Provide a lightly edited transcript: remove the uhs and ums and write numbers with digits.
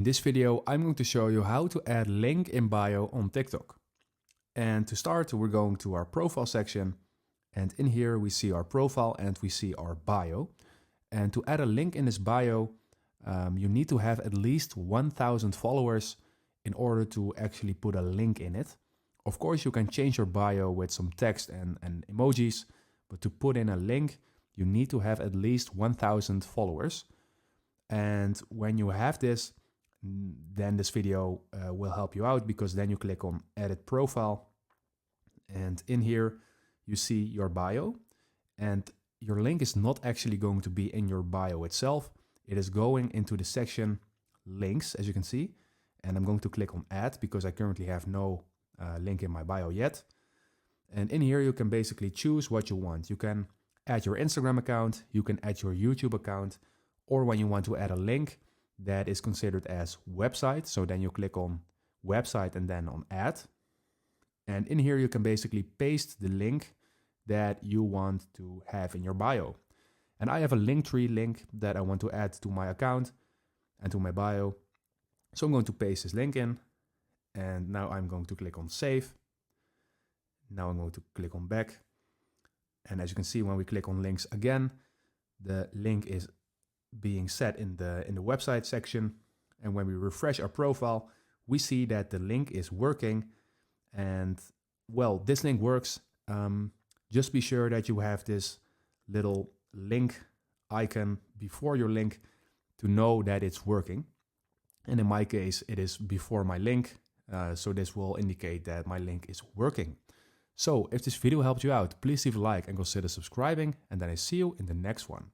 In this video, I'm going to show you how to add link in bio on TikTok. And to start, we're going to our profile section. And in here, we see our profile and we see our bio. And to add a link in this bio, you need to have at least 1,000 followers in order to actually put a link in it. Of course, you can change your bio with some text and emojis, but to put in a link, you need to have at least 1,000 followers. And when you have this, then this video will help you out, because then you click on edit profile, and in here you see your bio, and your link is not actually going to be in your bio itself. It is going into the section links, as you can see, and I'm going to click on add because I currently have no link in my bio yet. And in here you can basically choose what you want. You can add your Instagram account, you can add your YouTube account, or when you want to add a link that is considered as website, so then you click on website and then on add. And in here you can basically paste the link that you want to have in your bio. And I have a Linktree link that I want to add to my account and to my bio. So I'm going to paste this link in, and now I'm going to click on save. Now I'm going to click on back. And as you can see, when we click on links again, the link is being set in the website section. And when we refresh our profile, we see that the link is working. And well, this link works. Just be sure that you have this little link icon before your link to know that it's working. And in my case, it is before my link. So this will indicate that my link is working. So if this video helped you out, please leave a like and consider subscribing. And then I see you in the next one.